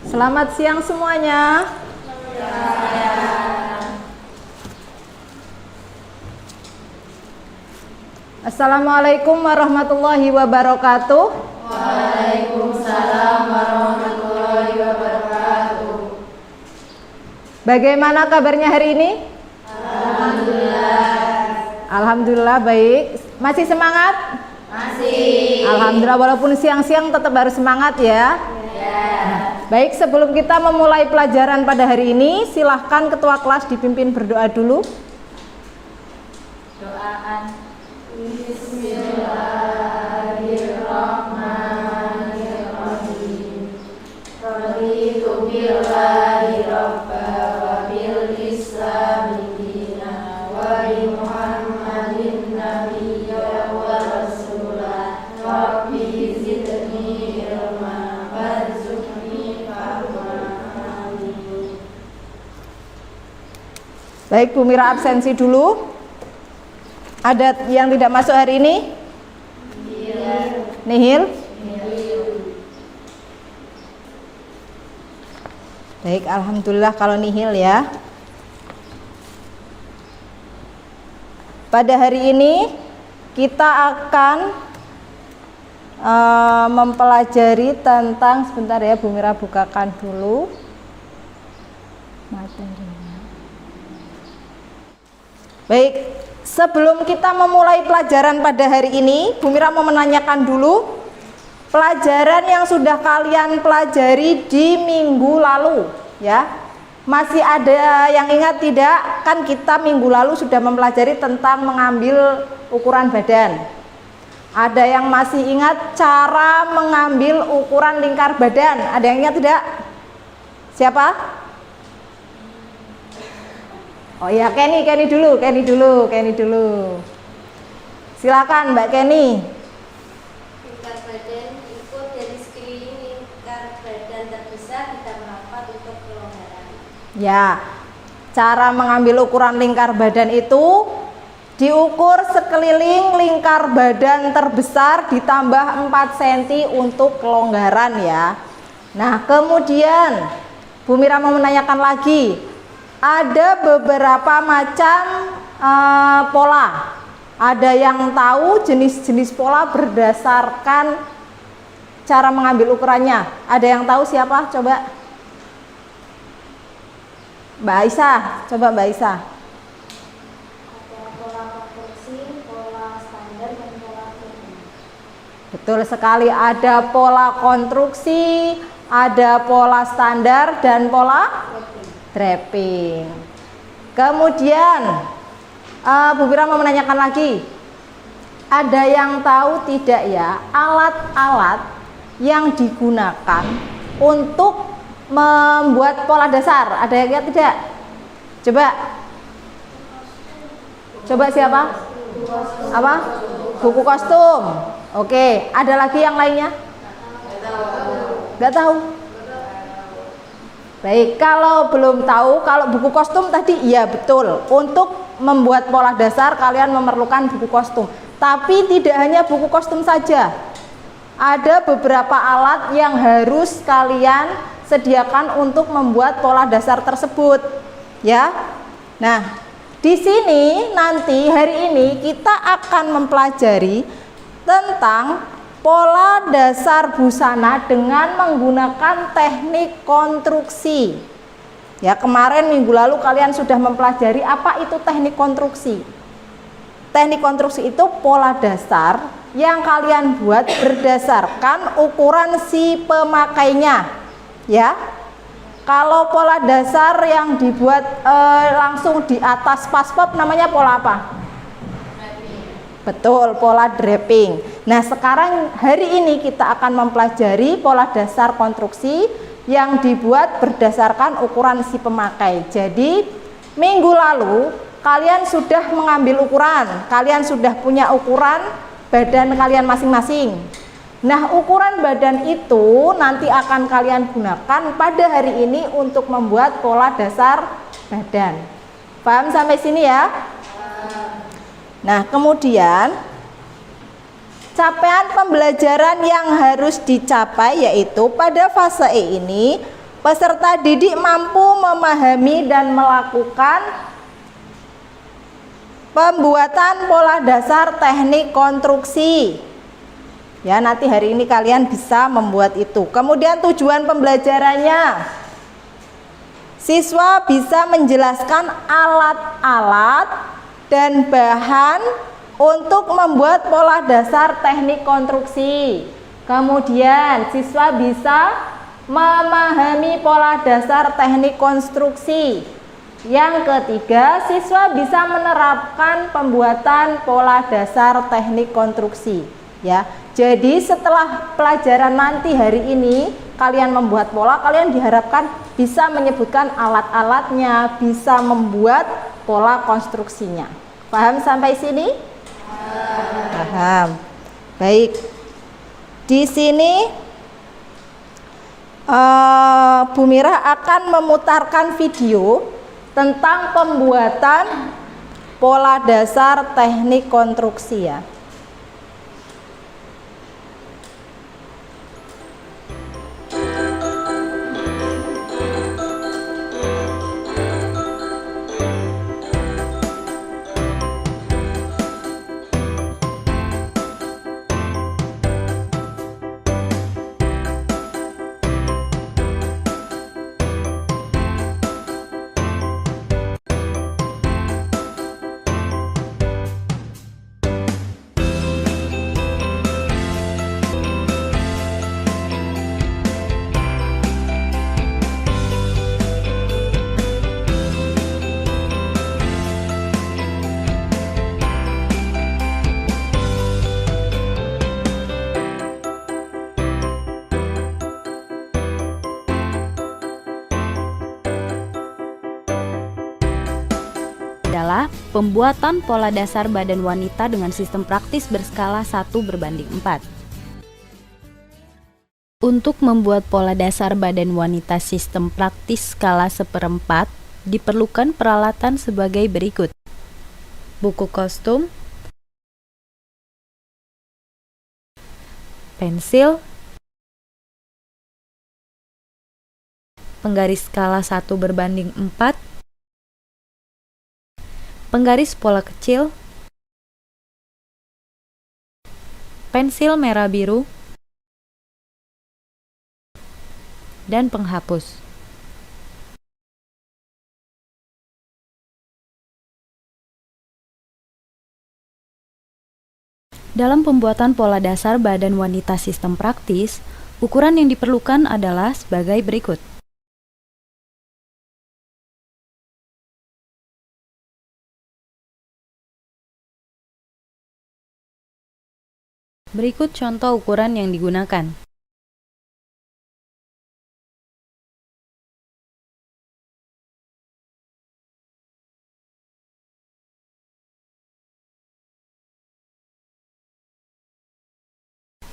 Selamat siang semuanya. Assalamualaikum warahmatullahi wabarakatuh. Waalaikumsalam warahmatullahi wabarakatuh. Bagaimana kabarnya hari ini? Alhamdulillah. Alhamdulillah baik. Masih semangat? Masih. Alhamdulillah, walaupun siang-siang tetap harus semangat ya. Baik, sebelum kita memulai pelajaran pada hari ini, silahkan ketua kelas dipimpin berdoa dulu. Doaan. Bismillahirrahmanirrahim. Raditu billahi rabba wa bil islami dina wa bi Muhammadin nabiyya wa rasulah. Rabbi zidni ilma warzuqni fahma. Amin. Baik, Bu Mira absensi dulu. Ada yang tidak masuk hari ini? Nihil? Baik, alhamdulillah kalau nihil ya. Pada hari ini kita akan mempelajari tentang, sebentar ya Bu Mira bukakan dulu materinya. Baik, sebelum kita memulai pelajaran pada hari ini, Bu Mira mau menanyakan dulu pelajaran yang sudah kalian pelajari di minggu lalu ya. Masih ada yang ingat tidak? Kan kita minggu lalu sudah mempelajari tentang mengambil ukuran badan. Ada yang masih ingat cara mengambil ukuran lingkar badan? Ada yang ingat tidak? Siapa? Oh ya, Kenny dulu. Silakan Mbak Kenny. Lingkar badan ikut dari sekeliling lingkar badan terbesar ditambah 4 untuk kelonggaran. Ya, cara mengambil ukuran lingkar badan itu diukur sekeliling lingkar badan terbesar ditambah 4 cm untuk kelonggaran ya. Nah, kemudian Bu Mira mau menanyakan lagi. Ada beberapa macam pola. Ada yang tahu jenis-jenis pola berdasarkan cara mengambil ukurannya. Ada yang tahu siapa? Coba Mbak Aisyah. Coba Mbak Aisyah. Ada pola konstruksi, pola standar, dan pola draping. Betul sekali, ada pola konstruksi, ada pola standar dan pola draping. Kemudian Bu Mira mau menanyakan lagi. Ada yang tahu tidak ya alat-alat yang digunakan untuk membuat pola dasar? Ada yang lihat tidak? Coba siapa? Apa? Buku kostum. Oke, ada lagi yang lainnya? Nggak tahu. Baik, kalau belum tahu, kalau buku kostum tadi iya betul. Untuk membuat pola dasar kalian memerlukan buku kostum. Tapi tidak hanya buku kostum saja. Ada beberapa alat yang harus kalian sediakan untuk membuat pola dasar tersebut. Ya. Nah, di sini nanti hari ini kita akan mempelajari tentang pola dasar busana dengan menggunakan teknik konstruksi. Ya, kemarin minggu lalu kalian sudah mempelajari apa itu teknik konstruksi. Teknik konstruksi itu pola dasar yang kalian buat berdasarkan ukuran si pemakainya. Ya. Kalau pola dasar yang dibuat langsung di atas paspop namanya pola apa? Betul, pola draping. Nah, sekarang hari ini kita akan mempelajari pola dasar konstruksi yang dibuat berdasarkan ukuran si pemakai. Jadi, minggu lalu kalian sudah mengambil ukuran, kalian sudah punya ukuran badan kalian masing-masing. Nah, ukuran badan itu nanti akan kalian gunakan pada hari ini untuk membuat pola dasar badan. Paham sampai sini ya? Nah, kemudian capaian pembelajaran yang harus dicapai yaitu pada fase E ini Peserta didik mampu memahami dan melakukan pembuatan pola dasar teknik konstruksi. Ya, nanti hari ini kalian bisa membuat itu. Kemudian tujuan pembelajarannya. Siswa bisa menjelaskan alat-alat dan bahan untuk membuat pola dasar teknik konstruksi. Kemudian siswa bisa memahami pola dasar teknik konstruksi. Yang ketiga, siswa bisa menerapkan pembuatan pola dasar teknik konstruksi. Ya, jadi setelah pelajaran nanti hari ini kalian membuat pola, kalian diharapkan bisa menyebutkan alat-alatnya, bisa membuat pola konstruksinya. Paham sampai sini? Paham. Baik. Di sini Bu Mira akan memutarkan video tentang pembuatan pola dasar teknik konstruksi ya. Adalah pembuatan pola dasar badan wanita dengan sistem praktis berskala 1:4. Untuk membuat pola dasar badan wanita sistem praktis skala 1/4 diperlukan peralatan sebagai berikut: buku kostum, pensil, penggaris skala 1/4, penggaris pola kecil, pensil merah biru, dan penghapus. Dalam pembuatan pola dasar badan wanita sistem praktis, ukuran yang diperlukan adalah sebagai berikut. Berikut contoh ukuran yang digunakan.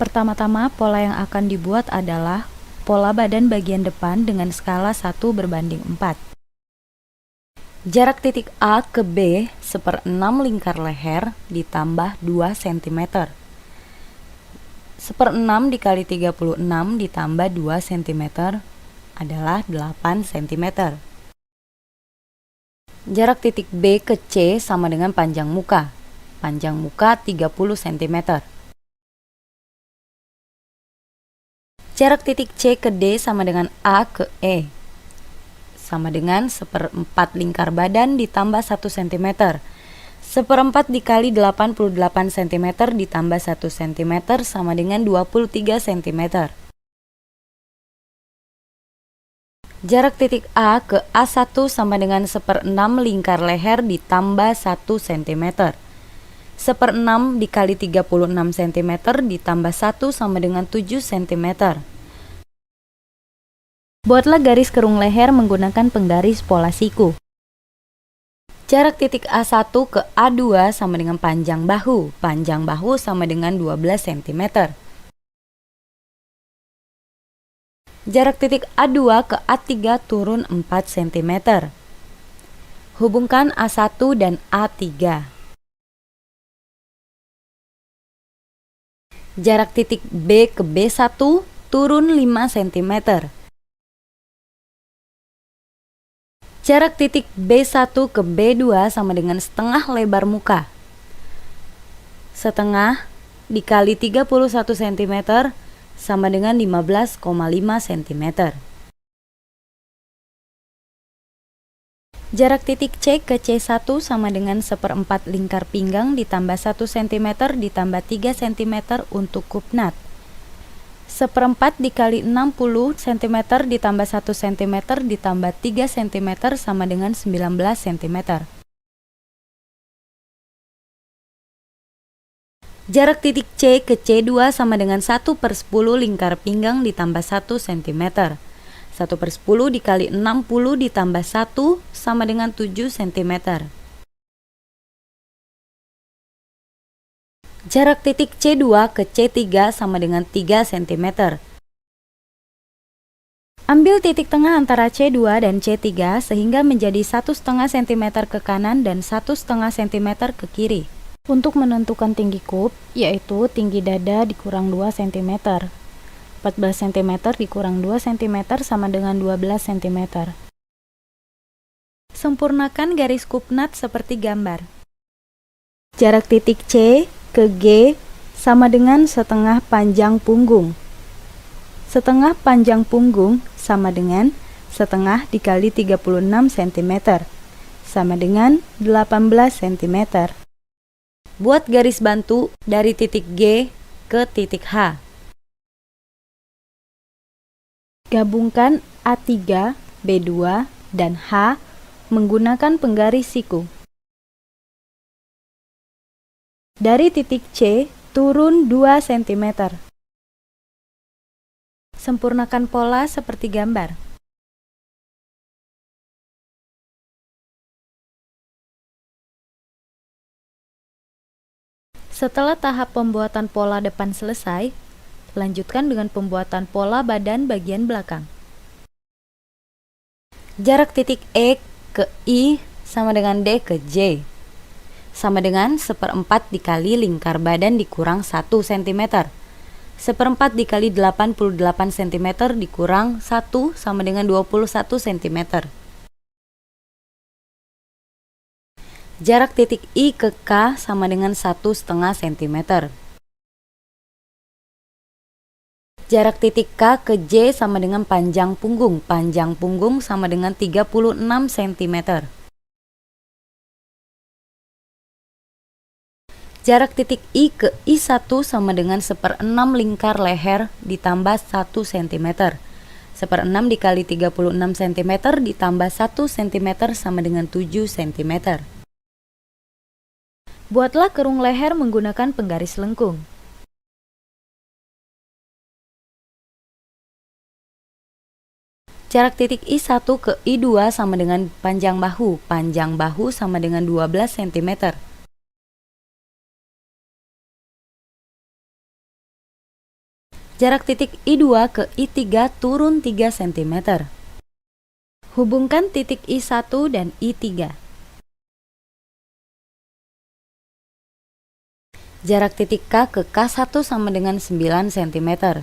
Pertama-tama, pola yang akan dibuat adalah pola badan bagian depan dengan skala 1/4. Jarak titik A ke B 1/6 lingkar leher ditambah 2 cm. 1/6 dikali 36 ditambah 2 cm adalah 8 cm. Jarak titik B ke C sama dengan panjang muka. Panjang muka 30 cm. Jarak titik C ke D sama dengan A ke E. Sama dengan 1/4 lingkar badan ditambah 1 cm. 1/4 dikali 88 cm ditambah 1 cm sama dengan 23 cm. Jarak titik A ke A1 sama dengan 1/6 lingkar leher ditambah 1 cm. 1/6 dikali 36 cm ditambah 1 sama dengan 7 cm. Buatlah garis kerung leher menggunakan penggaris pola siku. Jarak titik A1 ke A2 sama dengan panjang bahu. Panjang bahu sama dengan 12 cm. Jarak titik A2 ke A3 turun 4 cm. Hubungkan A1 dan A3. Jarak titik B ke B1 turun 5 cm. Jarak titik B1 ke B2 sama dengan setengah lebar muka. Setengah dikali 31 cm sama dengan 15,5 cm. Jarak titik C ke C1 sama dengan 1/4 lingkar pinggang ditambah 1 cm ditambah 3 cm untuk kupnat. 1/4 dikali 60 cm ditambah 1 cm ditambah 3 cm sama dengan 19 cm. Jarak titik C ke C2 sama dengan 1/10 lingkar pinggang ditambah 1 cm. 1/10 dikali 60 ditambah 1 sama dengan 7 cm. Jarak titik C2 ke C3 sama dengan 3 cm. Ambil titik tengah antara C2 dan C3 sehingga menjadi 1,5 cm ke kanan dan 1,5 cm ke kiri. Untuk menentukan tinggi kup, yaitu tinggi dada dikurang 2 cm. 14 cm dikurang 2 cm sama dengan 12 cm. Sempurnakan garis kupnat seperti gambar. Jarak titik C ke G sama dengan setengah panjang punggung. Setengah panjang punggung sama dengan setengah dikali 36 cm sama dengan 18 cm. Buat garis bantu dari titik G ke titik H. Gabungkan A3, B2, dan H menggunakan penggaris siku. Dari titik C, turun 2 cm. Sempurnakan pola seperti gambar. Setelah tahap pembuatan pola depan selesai, lanjutkan dengan pembuatan pola badan bagian belakang. Jarak titik E ke I sama dengan D ke J. Sama dengan 1/4 dikali lingkar badan dikurang 1 cm. 1/4 dikali 88 cm dikurang 1 sama dengan 21 cm. Jarak titik I ke K sama dengan 1,5 cm. Jarak titik K ke J sama dengan panjang punggung. Panjang punggung sama dengan 36 cm. Jarak titik I ke I1 sama dengan 1/6 lingkar leher ditambah 1 cm. 1/6 dikali 36 cm ditambah 1 cm sama dengan 7 cm. Buatlah kerung leher menggunakan penggaris lengkung. Jarak titik I1 ke I2 sama dengan panjang bahu. Panjang bahu sama dengan 12 cm. Jarak titik I2 ke I3 turun 3 cm. Hubungkan titik I1 dan I3. Jarak titik K ke K1 sama dengan 9 cm.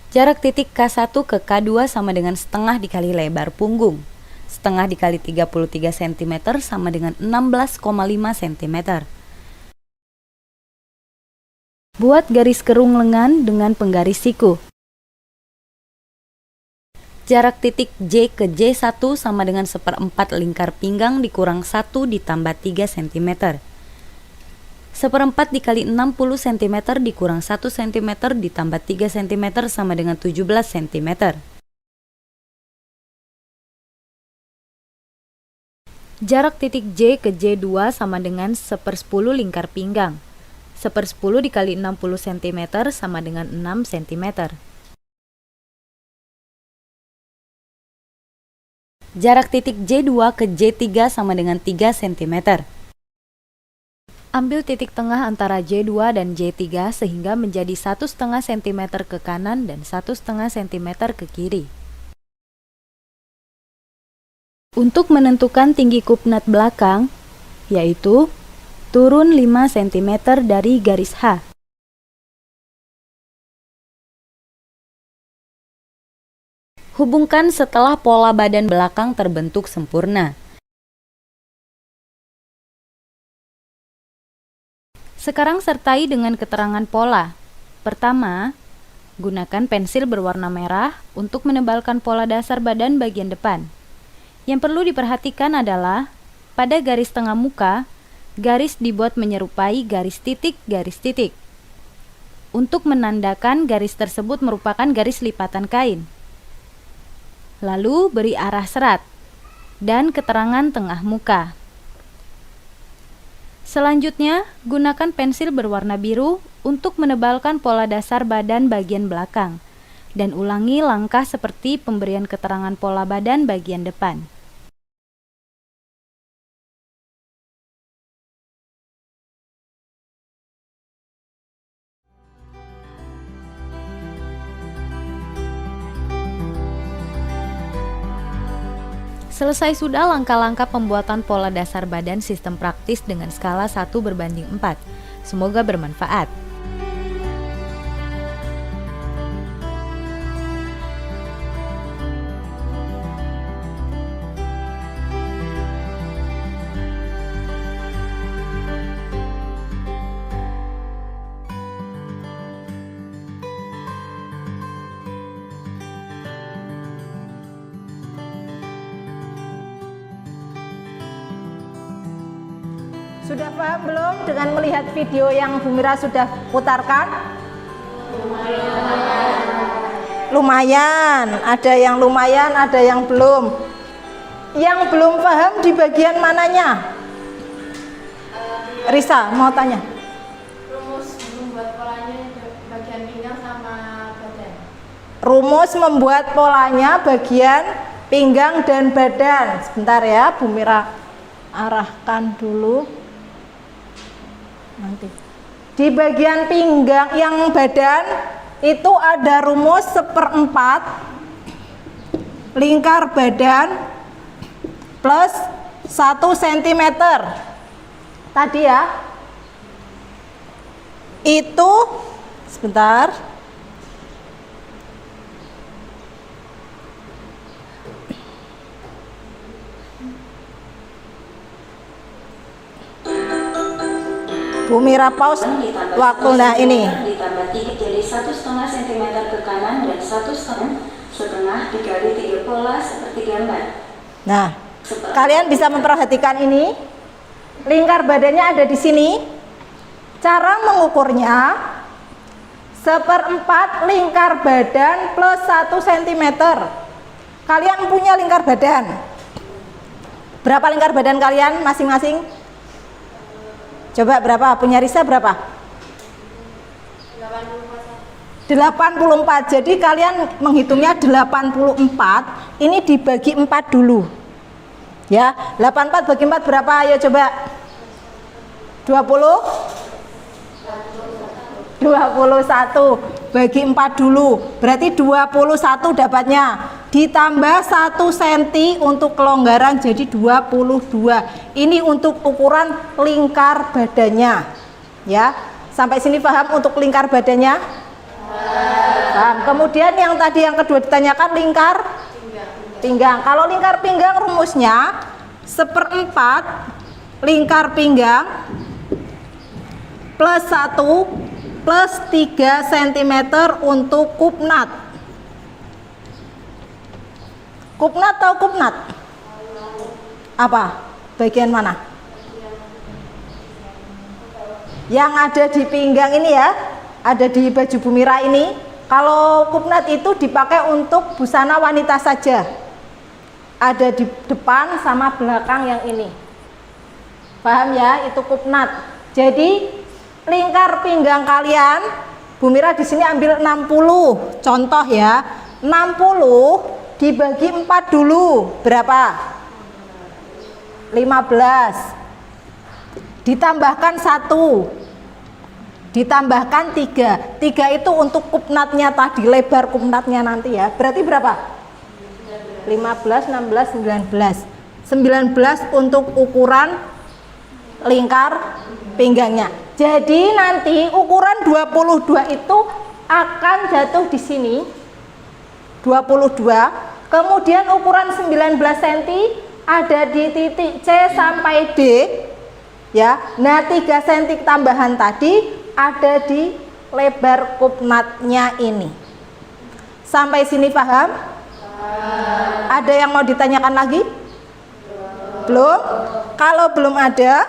Jarak titik K1 ke K2 sama dengan setengah dikali lebar punggung. Setengah dikali 33 cm sama dengan 16,5 cm. Buat garis kerung lengan dengan penggaris siku. Jarak titik J ke J1 sama dengan 1/4 lingkar pinggang dikurang 1 ditambah 3 cm. 1/4 dikali 60 cm dikurang 1 cm ditambah 3 cm sama dengan 17 cm. Jarak titik J ke J2 sama dengan 1/10 lingkar pinggang. 1/10 dikali 60 cm sama dengan 6 cm. Jarak titik J2 ke J3 sama dengan 3 cm. Ambil titik tengah antara J2 dan J3 sehingga menjadi 1,5 cm ke kanan dan 1,5 cm ke kiri. Untuk menentukan tinggi kupnat belakang, yaitu turun 5 cm dari garis H. Hubungkan setelah pola badan belakang terbentuk sempurna. Sekarang sertai dengan keterangan pola. Pertama, gunakan pensil berwarna merah untuk menebalkan pola dasar badan bagian depan. Yang perlu diperhatikan adalah, pada garis tengah muka, garis dibuat menyerupai garis titik. Untuk menandakan garis tersebut merupakan garis lipatan kain. Lalu beri arah serat dan keterangan tengah muka. Selanjutnya, gunakan pensil berwarna biru untuk menebalkan pola dasar badan bagian belakang dan ulangi langkah seperti pemberian keterangan pola badan bagian depan. Selesai sudah langkah-langkah pembuatan pola dasar badan sistem praktis dengan skala 1:4. Semoga bermanfaat. Sudah paham belum dengan melihat video yang Bu Mira sudah putarkan? Lumayan, ada yang lumayan, ada yang belum. Yang belum paham di bagian mananya? Risa mau tanya. Rumus membuat polanya bagian pinggang sama badan. Rumus membuat polanya bagian pinggang dan badan. Sebentar ya, Bu Mira arahkan dulu. Nanti di bagian pinggang yang badan itu ada rumus 1/4 lingkar badan plus 1 cm tadi ya, itu sebentar. Bu Mira pause waktu. Nah ini ditambah titik jadi 1,5 cm ke kanan dan 1,5 dikali 3 pola seperti gambar. Nah, kalian bisa memperhatikan ini. Lingkar badannya ada di sini. Cara mengukurnya 1/4 lingkar badan plus 1 cm. Kalian punya lingkar badan. Berapa lingkar badan kalian masing-masing? Coba berapa? Punya Risa berapa? 84. Jadi kalian menghitungnya 84. Ini dibagi 4 dulu. Ya, 84 bagi 4 berapa? Ayo coba. 21 bagi 4 dulu. Berarti 21 dapatnya. Ditambah 1 cm untuk kelonggaran jadi 22. Ini untuk ukuran lingkar badannya. Ya. Sampai sini paham untuk lingkar badannya? Paham. Kemudian yang tadi yang kedua ditanyakan lingkar pinggang. Kalau lingkar pinggang rumusnya 1/4 lingkar pinggang plus 1 plus 3 cm untuk kupnat. Kupnat atau kupnat? Apa? Bagian mana? Yang ada di pinggang ini ya, ada di baju Bu Mira ini. Kalau kupnat itu dipakai untuk busana wanita saja. Ada di depan sama belakang yang ini. Paham ya? Itu kupnat. Jadi lingkar pinggang kalian, Bu Mira di sini ambil 60. Contoh ya, 60 dibagi 4 dulu. Berapa? 15. Ditambahkan 1. Ditambahkan 3. 3 itu untuk kupnatnya tadi, lebar kupnatnya nanti ya. Berarti berapa? 15, 16, 19. 19 untuk ukuran lingkar pinggangnya. Jadi nanti ukuran 22 itu akan jatuh di sini. 22. Kemudian ukuran 19 cm ada di titik C sampai D ya. Nah 3 cm tambahan tadi ada di lebar kupnatnya ini. Sampai sini paham? Ada yang mau ditanyakan lagi? Belum? Kalau belum ada,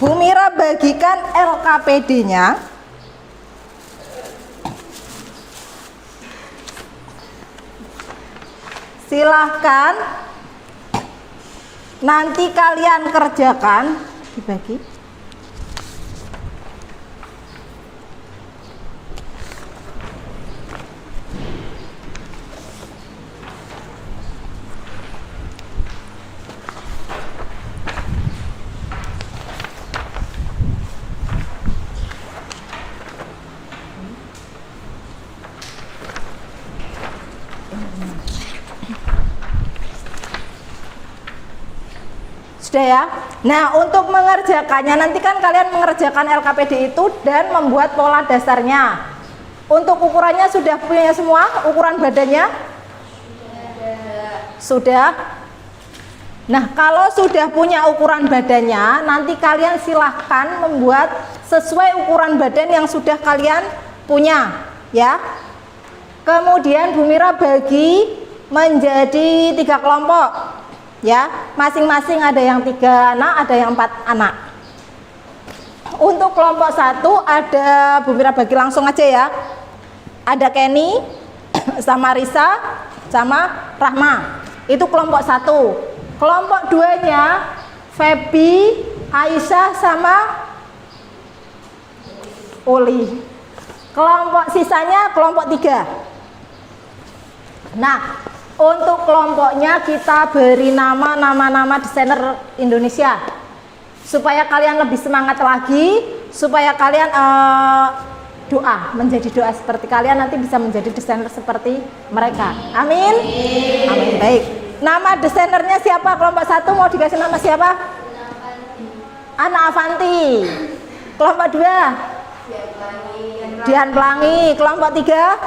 Bu Mira bagikan LKPD-nya. Silahkan nanti kalian kerjakan, dibagi. Sudah ya. Nah untuk mengerjakannya nanti kan kalian mengerjakan LKPD itu dan membuat pola dasarnya. Untuk ukurannya sudah punya semua, ukuran badannya? Sudah. Nah kalau sudah punya ukuran badannya, nanti kalian silahkan membuat sesuai ukuran badan yang sudah kalian punya ya. Kemudian Bu Mira bagi menjadi 3 kelompok ya, masing-masing ada yang 3 anak, ada yang 4 anak. Untuk kelompok 1 ada, Bu Mira bagi langsung aja ya. Ada Kenny sama Risa sama Rahma. Itu kelompok 1. Kelompok 2-nya Feby, Aisyah sama Uli. Kelompok sisanya kelompok 3. Nah untuk kelompoknya kita beri nama desainer Indonesia supaya kalian lebih semangat lagi, supaya kalian menjadi doa seperti kalian nanti bisa menjadi desainer seperti mereka. Amin. Amin. Baik. Nama desainernya siapa? Kelompok 1 mau dikasih nama siapa? Ana Avanti. Kelompok 2? Dian Pelangi. Kelompok 3?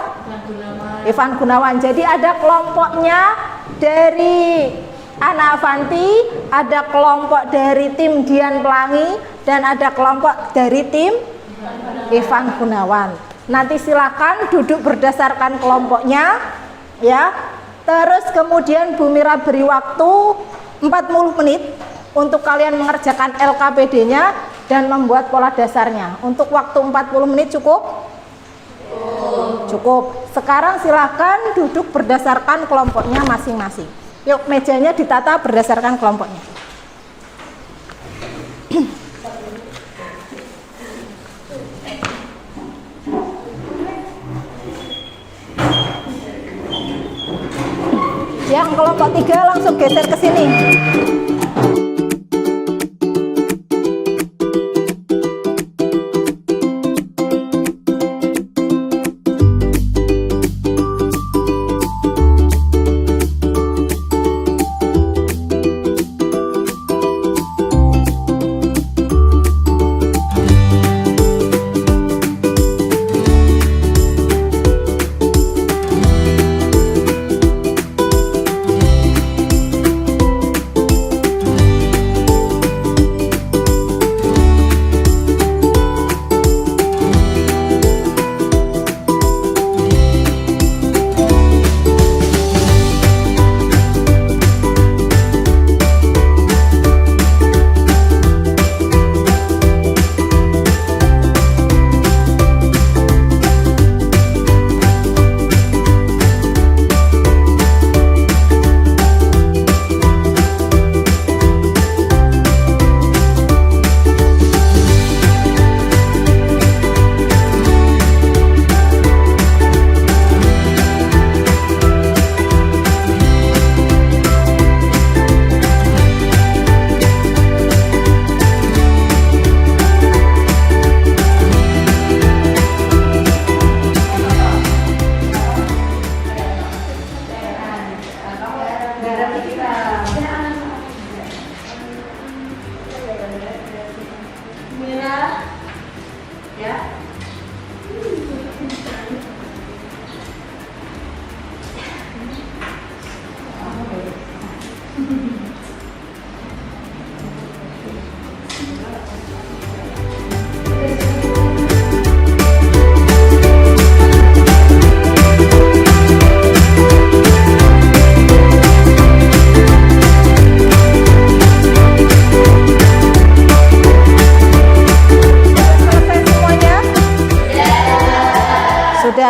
Ivan Gunawan. Jadi ada kelompoknya dari Ana Avanti, ada kelompok dari tim Dian Pelangi, dan ada kelompok dari tim Ivan Gunawan. Nanti silakan duduk berdasarkan kelompoknya ya. Terus kemudian Bu Mira beri waktu 40 menit untuk kalian mengerjakan LKPD-nya dan membuat pola dasarnya. Untuk waktu 40 menit cukup? Cukup. Sekarang silahkan duduk berdasarkan kelompoknya masing-masing. Yuk mejanya ditata berdasarkan kelompoknya. Yang kelompok 3 langsung geser ke sini.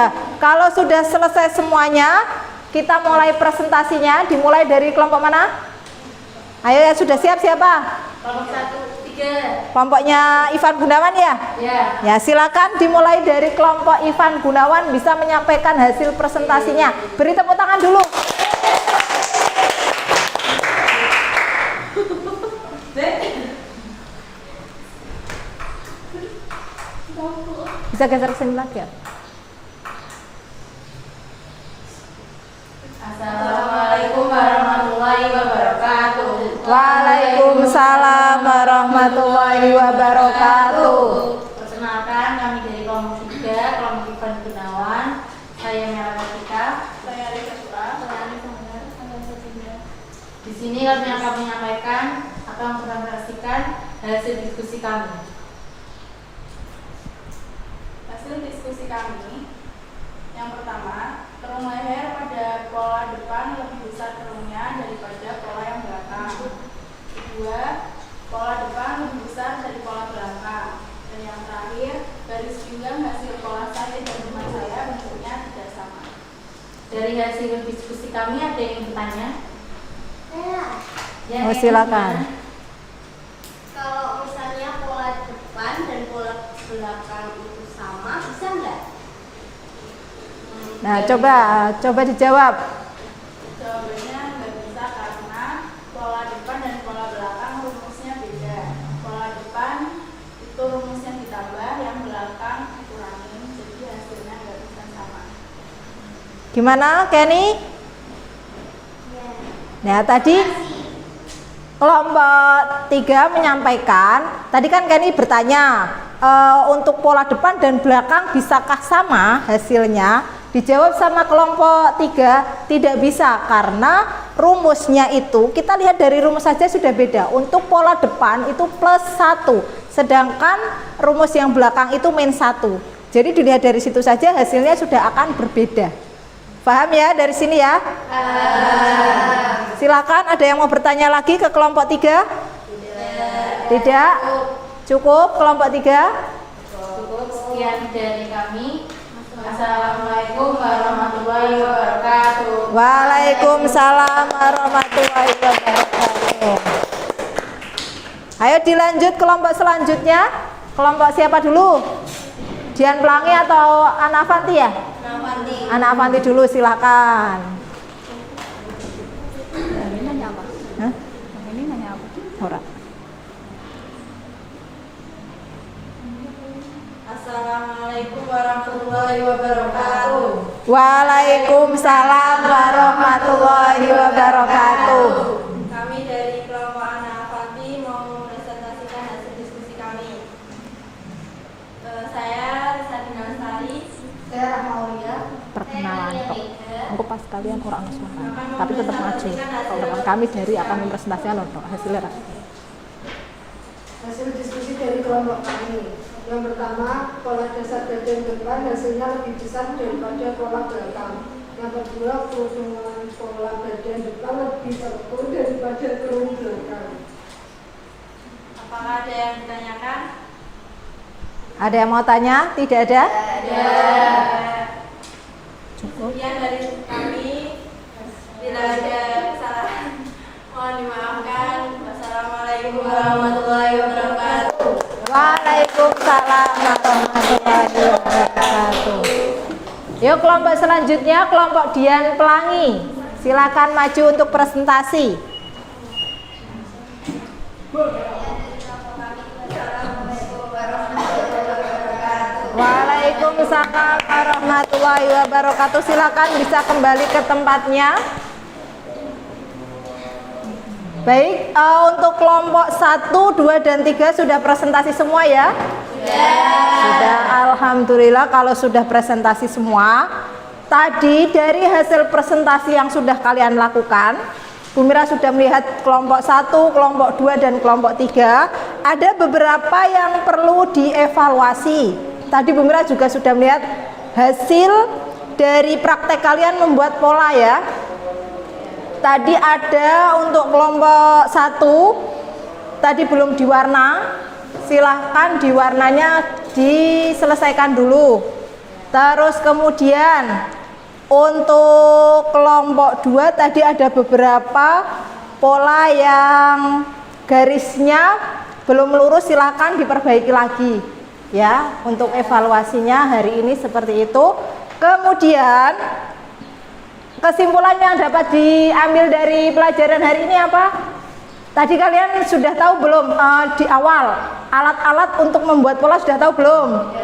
Ya, kalau sudah selesai semuanya, kita mulai presentasinya. Dimulai dari kelompok mana? Ayo ya, sudah siap siapa? Kelompok 1, 3. Kelompoknya Ivan Gunawan ya? Ya. Ya, silakan dimulai dari kelompok Ivan Gunawan bisa menyampaikan hasil presentasinya. Beri tepuk tangan dulu. Bisa geser sini lagi ya? Assalamualaikum warahmatullahi wabarakatuh. Waalaikumsalam warahmatullahi wabarakatuh. Perkenalkan, kami dari kelompok 3, kelompok Ivan Gunawan. Saya Mela Katika. Saya Rika Sura. Saya Anissa Mandar. Saya Sejenda. Di sini kami akan menyampaikan atau mempresentasikan hasil diskusi kami. Hasil diskusi kami, yang pertama, kerung leher pada pola depan lebih besar kerungnya daripada pola yang belakang. Kedua, pola depan lebih besar dari pola belakang. Dan yang terakhir, garis pinggang hasil pola saya dan teman saya bentuknya tidak sama. Dari hasil diskusi kami ada yang bertanya? Ya, Oh, silakan. Kalau misalnya pola depan dan pola belakang itu sama, bisa nggak? Nah, coba dijawab. Jawabannya nggak bisa karena pola depan dan pola belakang rumusnya beda. Pola depan itu rumusnya ditambah, yang belakang dikurangin, jadi hasilnya nggak bisa sama. Gimana, Kenny? Ya. Nah, tadi kelompok 3 menyampaikan, tadi kan Kenny bertanya, untuk pola depan dan belakang bisakah sama hasilnya? Dijawab sama kelompok 3, tidak bisa karena rumusnya itu, kita lihat dari rumus saja sudah beda. Untuk pola depan itu +1, sedangkan rumus yang belakang itu -1. Jadi dilihat dari situ saja hasilnya sudah akan berbeda. Paham ya dari sini ya? Silakan, ada yang mau bertanya lagi ke kelompok 3? Tidak? Cukup kelompok 3? Cukup, sekian dari kami. Assalamualaikum warahmatullahi wabarakatuh. Waalaikumsalam warahmatullahi wabarakatuh. Ayo dilanjut kelompok selanjutnya. Kelompok siapa dulu? Dian Pelangi atau Ana Avanti ya? Ana Avanti dulu, silakan. Ini nanya apa? Hah? Ini nanya apa? Ora. Assalamualaikum warahmatullahi wabarakatuh. Waalaikumsalam warahmatullahi wabarakatuh. Kami dari kelompok Ana Avanti mau mempresentasikan hasil diskusi kami. Saya Risa Dinastari. Saya Rahmaulia. Perkenalan kok. Aku pas kalian orang suara, tapi tetap maju. Kalau kami dari akan mempresentasikan untuk hasilnya. Hasil diskusi dari kelompok kami. Yang pertama, pola dasar badan depan hasilnya lebih besar daripada pola belakang. Yang kedua, kerungan pola badan depan lebih terukur daripada kerung belakang. Apakah ada yang ditanyakan? Ada yang mau tanya? Tidak ada? Ada. Sekian dari kami. Bila ada kesalahan, mohon dimaafkan. Wassalamualaikum warahmatullahi wabarakatuh. Waalaikumsalam warahmatullahi wabarakatuh. Yuk kelompok selanjutnya, kelompok Dian Pelangi. Silakan maju untuk presentasi. Waalaikumsalam warahmatullahi wabarakatuh. Silakan bisa kembali ke tempatnya. Baik, untuk kelompok 1, 2, dan 3 sudah presentasi semua ya? Sudah, alhamdulillah kalau sudah presentasi semua. Tadi dari hasil presentasi yang sudah kalian lakukan, Bu Mira sudah melihat kelompok 1, kelompok 2, dan kelompok 3. Ada beberapa yang perlu dievaluasi. Tadi Bu Mira juga sudah melihat hasil dari praktek kalian membuat pola ya. Tadi ada untuk kelompok 1, tadi belum diwarna, silahkan diwarnanya diselesaikan dulu. Terus kemudian untuk kelompok 2 tadi ada beberapa pola yang garisnya belum lurus, silahkan diperbaiki lagi ya. Untuk evaluasinya hari ini seperti itu. Kemudian kesimpulan yang dapat diambil dari pelajaran hari ini apa? Tadi kalian sudah tahu belum di awal alat-alat untuk membuat pola sudah tahu belum?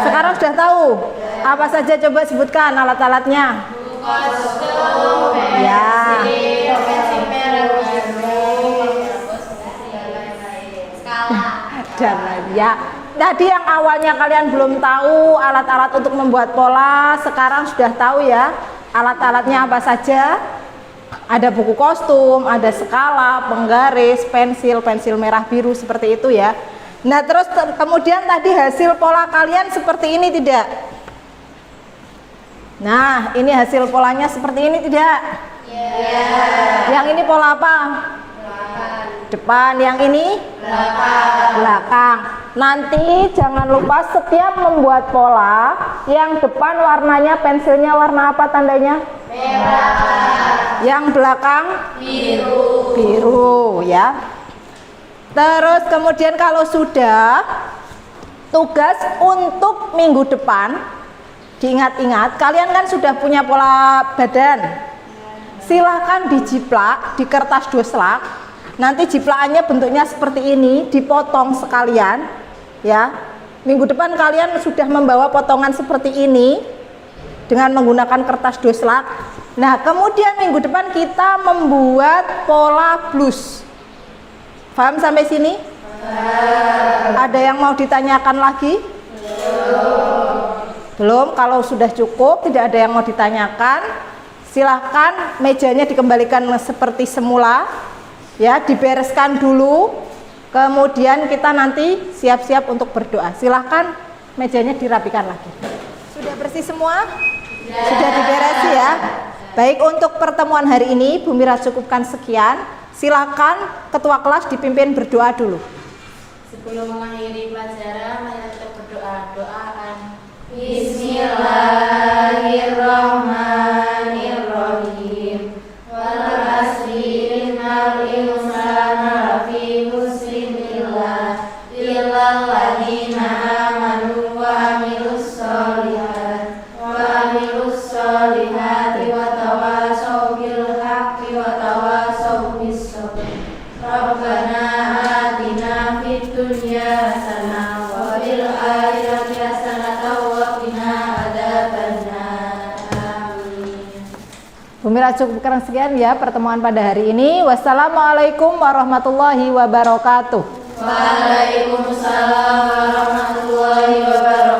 Sekarang sudah tahu. Apa saja coba sebutkan alat-alatnya? Ya. Dan ya. Tadi yang awalnya kalian belum tahu alat-alat untuk membuat pola, sekarang sudah tahu ya. Alat-alatnya apa saja? Ada buku kostum, ada skala, penggaris, pensil, pensil merah biru seperti itu ya. Nah, terus kemudian tadi hasil pola kalian seperti ini tidak? Nah, ini hasil polanya seperti ini tidak? Yang ini pola apa? Depan, yang ini? Belakang. Nanti jangan lupa setiap membuat pola, yang depan warnanya pensilnya warna apa tandanya? Merah. Yang belakang? Biru. Biru ya. Terus kemudian kalau sudah, tugas untuk minggu depan, diingat-ingat, kalian kan sudah punya pola badan. Silahkan dijiplak di kertas doslak. Nanti jiplakannya bentuknya seperti ini, dipotong sekalian ya. Minggu depan kalian sudah membawa potongan seperti ini dengan menggunakan kertas doslak. Nah, kemudian minggu depan kita membuat pola blus. Paham sampai sini? Ada yang mau ditanyakan lagi? Belum. Kalau sudah cukup, tidak ada yang mau ditanyakan, silahkan mejanya dikembalikan seperti semula ya, dibereskan dulu, kemudian kita nanti siap-siap untuk berdoa. Silahkan mejanya dirapikan lagi. Sudah bersih semua? Sudah diberesi ya. Baik, untuk pertemuan hari ini Bu Mira cukupkan sekian. Silahkan ketua kelas dipimpin berdoa dulu. Sebelum mengakhiri pelajaran, mari kita berdoa. Doaan. Bismillahirrahmanirrahim. Wal asri innal insana lafi khusrin illa ladzina amanu wa amilus solihati wa tawasaw bil haqqi wa tawasaw bis sabr. Rabbana atina fid dunya hasanah wa fil akhirati hasanah wa qina adzabannar. Amin. Bu Mira cukupkan sekian ya pertemuan pada hari ini. Wassalamualaikum warahmatullahi wabarakatuh. Waalaikumsalam warahmatullahi wabarakatuh.